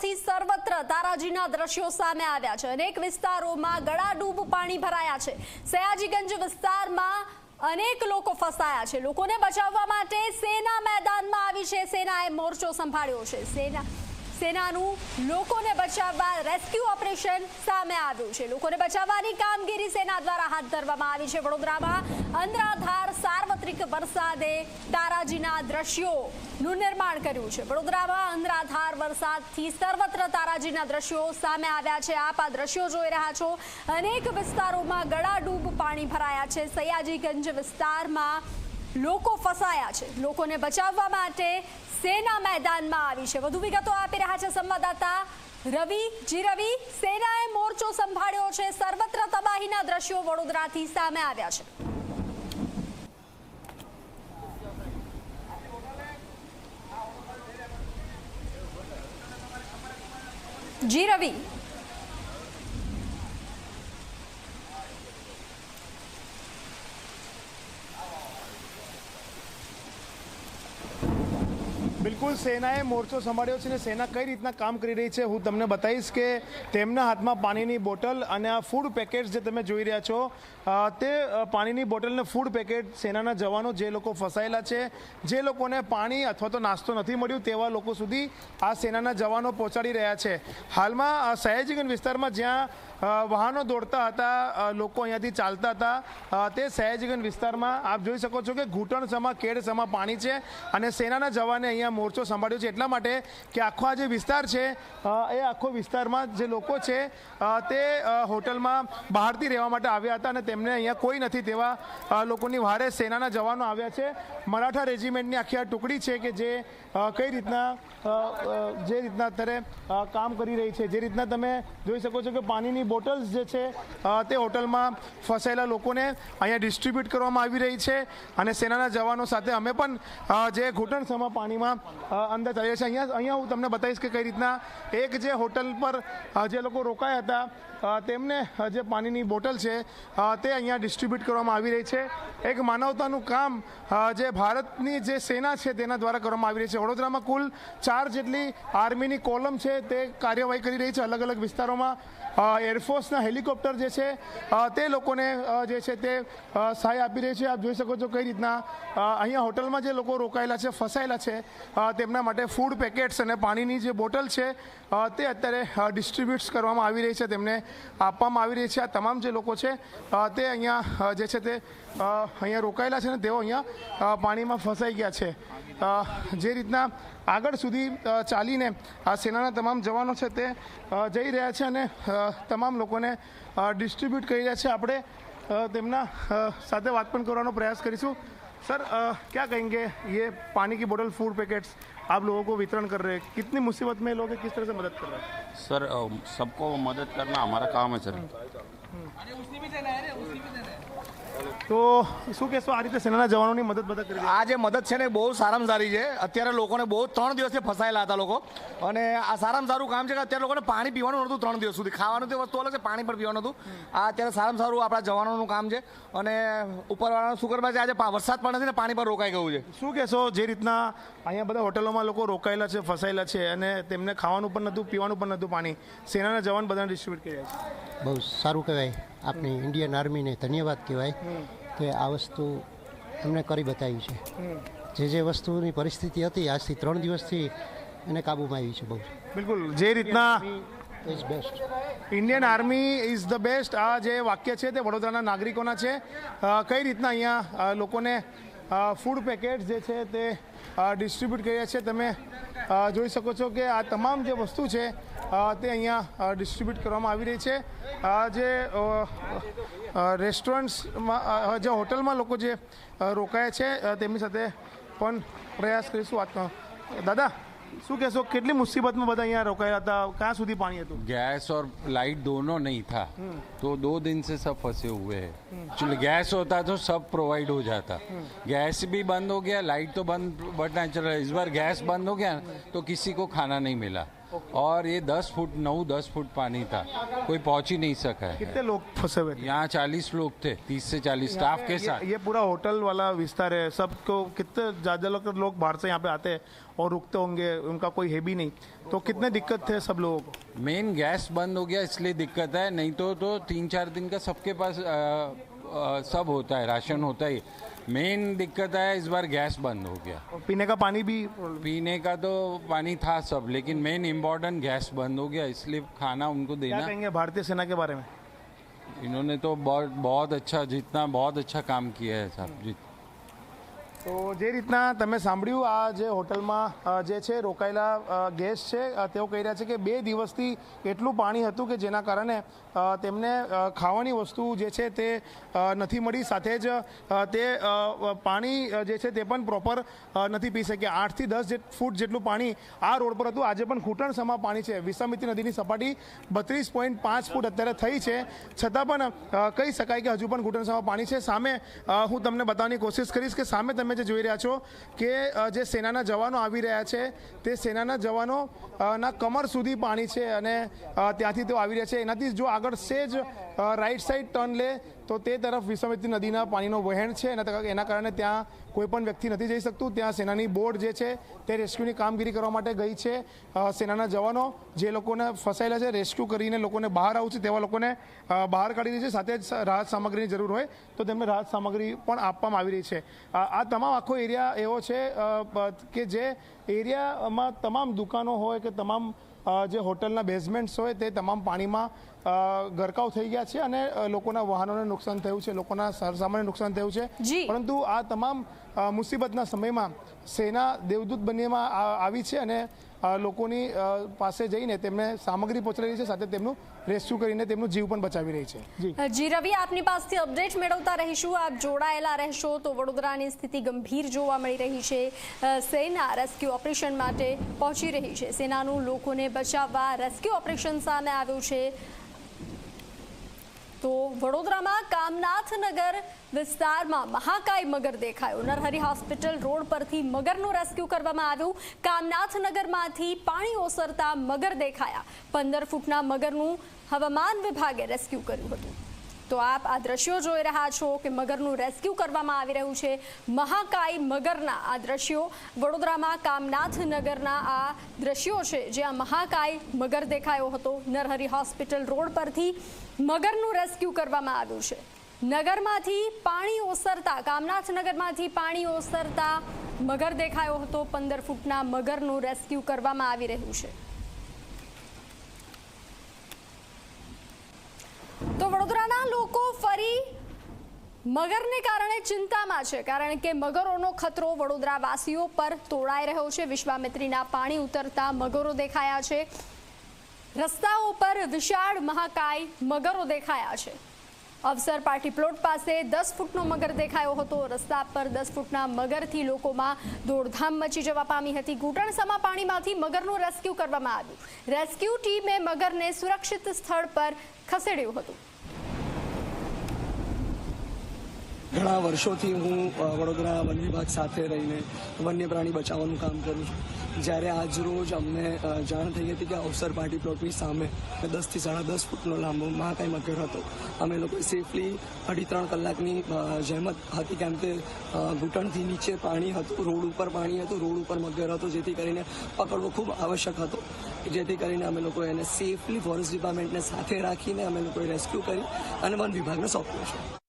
વડોદરાથી સર્વત્ર તારાજીના દ્રશ્યો સામે આવ્યા છે। અનેક વિસ્તારોમાં ગળાડૂબ પાણી ભરાયા છે। સયાજીગંજ વિસ્તારમાં અનેક લોકો ફસાયા છે। લોકોને બચાવવા માટે સેના મેદાનમાં આવી છે। સેનાએ મોરચો સંભાળ્યો છે। સેનાનું લોકોને બચાવવા રેસ્ક્યુ ઓપરેશન સામે આવ્યું છે। લોકોને બચાવવાની કામગીરી સેના દ્વારા હાથ ધરવામાં આવી છે। વડોદરામાં અનરાધાર સાર્વત્રિક વરસાદે તારાજીના દ્રશ્યોનું નિર્માણ કર્યું છે। વડોદરામાં અનરાધાર વરસાદથી સર્વત્ર તારાજીના દ્રશ્યો સામે આવ્યા છે। આપ આ દ્રશ્યો જોઈ રહ્યા છો। અનેક વિસ્તારોમાં ગળાડૂબ પાણી ભરાયા છે। સયાજીગંજ વિસ્તારમાં લોકો ફસાયા છે। લોકોને બચાવવા માટે સેના મેદાનમાં આવી છે। વધુ વિગતો આપી રહ્યા છે સંવાદદાતા રવિ। રવિ, સેનાએ મોરચો સંભાળ્યો છે। સર્વત્ર તબાહીના દ્રશ્યો વડોદરાથી સામે આવ્યા છે। રવિ, બિલકુલ સેનાએ મોરચો સંભાળ્યો છે અને સેના કઈ રીતના કામ કરી રહી છે હું તમને બતાવીશ કે તેમના હાથમાં પાણીની બોટલ અને આ ફૂડ પેકેટ જે તમે જોઈ રહ્યા છો તે પાણીની બોટલ અને ફૂડ પેકેટ સેનાના જવાનો જે લોકો ફસાયેલા છે, જે લોકોને પાણી અથવા તો નાસ્તો નથી મળ્યું તેવા લોકો સુધી આ સેનાના જવાનો પહોંચાડી રહ્યા છે। હાલમાં સયાજીગંજ વિસ્તારમાં જ્યાં વાહનો દોડતા હતા, લોકો અહીંયાથી ચાલતા હતા, તે સયાજીગંજ વિસ્તારમાં આપ જોઈ શકો છો કે ઘૂંટણસમા કેડસમા પાણી છે અને સેનાના જવાને અહીંયા મોરચો સંભાળ્યો છે એટલા માટે કે આખો આ જે વિસ્તાર છે એ આખો વિસ્તારમાં જે લોકો છે તે હોટલમાં બહારથી રહેવા માટે આવ્યા હતા અને તેમને અહીંયા કોઈ નથી તેવા લોકોની વારે સેનાના જવાનો આવ્યા છે। મરાઠા રેજિમેન્ટની આખી આ ટુકડી છે કે જે કઈ રીતના અત્યારે કામ કરી રહી છે। જે રીતના તમે જોઈ શકો છો કે પાણીની બોટલ્સ જે છે તે હોટલમાં ફસાયેલા લોકોને અહીંયા ડિસ્ટ્રીબ્યુટ કરવામાં આવી રહી છે અને સેનાના જવાનો સાથે અમે પણ જે ઘૂંટણસમા પાણીમાં અંદર ચાલીએ છીએ। અહીંયા હું તમને બતાવીશ કે કઈ રીતના એક જે હોટલ પર જે લોકો રોકાયા હતા તેમને જે પાણીની બોટલ છે તે અહીંયા ડિસ્ટ્રીબ્યુટ કરવામાં આવી રહી છે। એક માનવતાનું કામ જે ભારતની જે સેના છે તેના દ્વારા કરવામાં આવી રહી છે। વડોદરામાં કુલ 4 જેટલી આર્મીની કોલમ છે તે કાર્યવાહી કરી રહી છે અલગ અલગ વિસ્તારોમાં। એરફોર્સના હેલિકોપ્ટર જે છે તે લોકોને જે છે તે સહાય આપી રહી છે। આપ જોઈ શકો છો કઈ રીતના અહીંયા હોટલમાં જે લોકો રોકાયેલા છે, ફસાયેલા છે, તેમના માટે ફૂડ પેકેટ્સ અને પાણીની જે બોટલ છે તે અત્યારે ડિસ્ટ્રીબ્યુટ કરવામાં આવી રહી છે, તેમને આપવામાં આવી રહી છે। આ તમામ જે લોકો છે તે અહીંયા જે છે તે અહીંયા રોકાયેલા છે ને તેઓ અહીંયા પાણીમાં ફસાઈ ગયા છે। જે રીતના આગળ સુધી ચાલીને આ સેનાના તમામ જવાનો છે તે જઈ રહ્યા છે અને તમામ લોકોને ડિસ્ટ્રીબ્યુટ કરી રહ્યા છે। આપણે તેમના સાથે વાત પણ કરવાનો પ્રયાસ કરીશું। सर क्या कहेंगे ये पानी की बोतल फूड पैकेट्स आप लोगों को वितरण कर रहे हैं, कितनी मुसीबत में लोग किस तरह से मदद कर रहे हैं? सर सबको मदद करना हमारा काम है सर। તો શું કહેશો આ રીતે સેનાના જવાનોની મદદ કરી? આ જે મદદ છે ને બહુ સારામાં સારી છે। અત્યારે લોકોને બહુ 3 દિવસથી ફસાયેલા હતા લોકો અને આ સારામાં સારું કામ છે કે અત્યારે લોકોને પાણી પીવાનું નહોતું 3 દિવસ સુધી, ખાવાનું તે વસ્તુ અલગ છે, પાણી પણ પીવાનું હતું। આ અત્યારે સારામાં સારું આપણા જવાનોનું કામ છે અને ઉપરવાળાનું શુક્રવાર છે આજે વરસાદ પણ નથી ને પાણી પર રોકાઈ ગયું છે। શું કહેશો જે રીતના અહીંયા બધા હોટલોમાં લોકો રોકાયેલા છે, ફસાયેલા છે અને તેમને ખાવાનું પણ નહોતું, પીવાનું પણ નહોતું પાણી, સેનાના જવાન બધાને ડિસ્ટ્રીબ્યુટ કર્યા છે? બહુ સારું કહેવાય, આપણી ઇન્ડિયન આર્મીને ધન્યવાદ કહેવાય કે આ વસ્તુ એમણે કરી બતાવી છે। જે વસ્તુની પરિસ્થિતિ હતી આજથી 3 દિવસથી એને કાબૂમાં આવી છે। બહુ બિલકુલ જે રીતના is best, Indian army is the best, આ જે વાક્ય છે તે વડોદરાના નાગરિકોના છે। કઈ રીતના અહીંયા લોકોને ફૂડ પેકેટ જે છે તે ડિસ્ટ્રીબ્યુટ કર્યા છે, તમે જોઈ શકો છો કે આ તમામ જે વસ્તુ છે તે અહીંયા ડિસ્ટ્રીબ્યુટ કરવામાં આવી રહી છે। આ જે રેસ્ટોરન્ટ્સમાં જે હોટલમાં લોકો જે રોકાયા છે તેમની સાથે પણ પ્રયાસ કરીશું વાતનો। દાદા શું કહેશો, કેટલી મુસીબતમાં બધા અહીંયા રોકાયા હતા, કहाँ સુધી पानी હતું? गैस और लाइट दोनों नहीं था तो 2 दिन से सब फंसे हुए हैं। चलो गैस होता तो सब प्रोवाइड हो जाता, गैस भी बंद हो गया, लाइट तो बंद बट नेचुरल। इस बार गैस बंद हो गया तो किसी को खाना नहीं मिला और ये 9-10 फुट पानी था, कोई पहुंच ही नहीं सका है। कितने लोग फंसे हुए थे? यहाँ 40 लोग थे, 30 से 40 स्टाफ के साथ। ये पूरा होटल वाला विस्तार है, सबको कितने ज़्यादा लोग बाहर से यहाँ पे आते हैं और रुकते होंगे, उनका कोई है भी नहीं, तो कितने दिक्कत थे सब लोगों को? मेन गैस बंद हो गया इसलिए दिक्कत है, नहीं तो 3-4 दिन का सबके पास सब होता है, राशन होता है। मेन दिक्कत है इस बार गैस बंद हो गया। और पीने का पानी भी? पीने का तो पानी था सब, लेकिन मेन इम्पोर्टेंट गैस बंद हो गया, इसलिए खाना उनको क्या देना। कहेंगे भारतीय सेना के बारे में? इन्होंने तो बहुत अच्छा काम किया है साहब। તો જે રીતના તમે સાંભળ્યું, આ જે હોટલમાં જે છે રોકાયેલા ગેસ્ટ છે તેઓ કહી રહ્યા છે કે 2 દિવસથી એટલું પાણી હતું કે જેના કારણે તેમને ખાવાની વસ્તુ જે છે તે નથી મળી, સાથે જ તે પાણી જે છે તે પણ પ્રોપર નથી પી શક્યા। 8 થી 10 ફૂટ જેટલું પાણી આ રોડ પર હતું। આજે પણ ઘૂંટણસમા પાણી છે। વિશ્વામિત્રી નદીની સપાટી 32.5 ફૂટ અત્યારે થઈ છે, છતાં પણ કહી શકાય કે હજુ પણ ઘૂંટણસમા પાણી છે। સામે હું તમને બતાવવાની કોશિશ કરીશ કે સામે તમે જે જોઈ રહ્યા છો કે જે સેનાના જવાનો આવી રહ્યા છે તે સેનાના જવાનો ના કમર સુધી પાણી છે અને ત્યાંથી તેઓ આવી રહ્યા છે। એનાથી જો આગળ સેજ રાઈટ સાઈડ ટર્ન લે તો તે તરફ વિશ્વામિત્રી નદીના પાણીનો વહેણ છે, એના કારણે ત્યાં કોઈ પણ વ્યક્તિ નથી જઈ શકતું। ત્યાં સેનાની બોટ જે છે તે રેસ્ક્યુની કામગીરી કરવા માટે ગઈ છે। સેનાના જવાનો જે લોકોને ફસાયેલા છે રેસ્ક્યુ કરીને લોકોને બહાર આવું છે તેવા લોકોને બહાર કાઢી રહી છે, સાથે જ રાહત સામગ્રીની જરૂર હોય તો તેમને રાહત સામગ્રી પણ આપવામાં આવી રહી છે। આ તમામ આખો એરિયા એવો છે કે જે એરિયામાં તમામ દુકાનો હોય કે તમામ જે હોટલના બેઝમેન્ટ્સ હોય તે તમામ પાણીમાં ગરકાવ થઈ ગયા છે અને લોકોના વાહનોને નુકસાન થયું છે, લોકોના સરસામાનને નુકસાન થયું છે। પરંતુ આ તમામ મુસીબતના સમયમાં સેના દેવદૂત બનીમાં આવી છે અને લોકોની પાસે જઈને તેમને સામગ્રી પહોંચાડી રહી છે, સાથે તેમનું રેસ્ક્યુ કરીને તેમનું જીવ પણ બચાવી રહી છે। જી રવિ, આપની પાસેથી અપડેટ મેળવતા રહીશું, આપ જોડાયેલા રહેશો। તો વડોદરાની સ્થિતિ ગંભીર જોવા મળી રહી છે। સેના રેસ્ક્યુ ઓપરેશન માટે પહોંચી રહી છે। સેનાનું લોકોને બચાવવા રેસ્ક્યુ ઓપરેશન સામે આવ્યું છે। તો વડોદરામાં કામનાથનગર વિસ્તારમાં મહાકાય મગર દેખાયો। નરહરી હોસ્પિટલ રોડ પરથી મગરનું રેસ્ક્યુ કરવામાં આવ્યું। કામનાથનગરમાંથી પાણી ઓસરતા મગર દેખાયા। 15 ફૂટના મગરનું હવામાન વિભાગે રેસ્ક્યુ કર્યું હતું। તો આપ આ દ્રશ્યો જોઈ રહ્યા છો કે મગરનું રેસ્ક્યુ કરવામાં આવી રહ્યું છે। મહાકાય મગરના આ દ્રશ્યો વડોદરામાં કામનાથનગરના આ દ્રશ્યો છે જ્યાં મહાકાય મગર દેખાયો હતો। નરહરી હોસ્પિટલ રોડ પરથી મગરનું રેસ્ક્યુ કરવામાં આવ્યું છે। નગરમાંથી પાણી ઓસરતા કામનાથનગરમાંથી પાણી ઓસરતા મગર દેખાયો હતો। 15 ફૂટના મગરનું રેસ્ક્યુ કરવામાં આવી રહ્યું છે। તો વડોદરાના લોકો ફરી મગરને કારણે ચિંતામાં છે, કારણ કે મગરોનો ખતરો વડોદરાવાસીઓ પર તોડાઈ રહ્યો છે। વિશ્વામિત્રીના પાણી ઉતરતા મગરો દેખાયા છે। રસ્તાઓ પર વિશાળ મહાકાય મગરો દેખાયા છે। અવસર પાર્ટી પ્લોટ પાસે 10 ફૂટનો મગર દેખાયો હતો। રસ્તા પર 10 ફૂટના મગરથી લોકોમાં દોડધામ મચી જવા પામી હતી। ઘૂંટણસમા પાણીમાંથી મગરનું રેસ્ક્યુ કરવામાં આવ્યું। રેસ્ક્યુ ટીમે મગરને સુરક્ષિત સ્થળ પર ખસેડ્યું હતું। ઘણા વર્ષોથી હું વડોદરા વન વિભાગ સાથે રહીને વન્ય પ્રાણી બચાવવાનું કામ કરું છું। જ્યારે આજ રોજ અમને જાણ થઈ હતી કે અવસર પાર્ટી પ્લોટની સામે 10 થી 10.5 ફૂટનો લાંબો મહાકાય મગર હતો। અમે લોકોએ સેફલી 2.5-3 કલાકની જહેમત હતી, કેમ કે ઘૂંટણથી નીચે પાણી હતું, રોડ ઉપર પાણી હતું, રોડ ઉપર મગર હતો, જેથી કરીને પકડવો ખૂબ આવશ્યક હતો। જેથી કરીને અમે લોકોએ એને સેફલી ફોરેસ્ટ ડિપાર્ટમેન્ટને સાથે રાખીને અમે લોકોએ રેસ્ક્યુ કરી અને વન વિભાગને સોંપ્યો છે।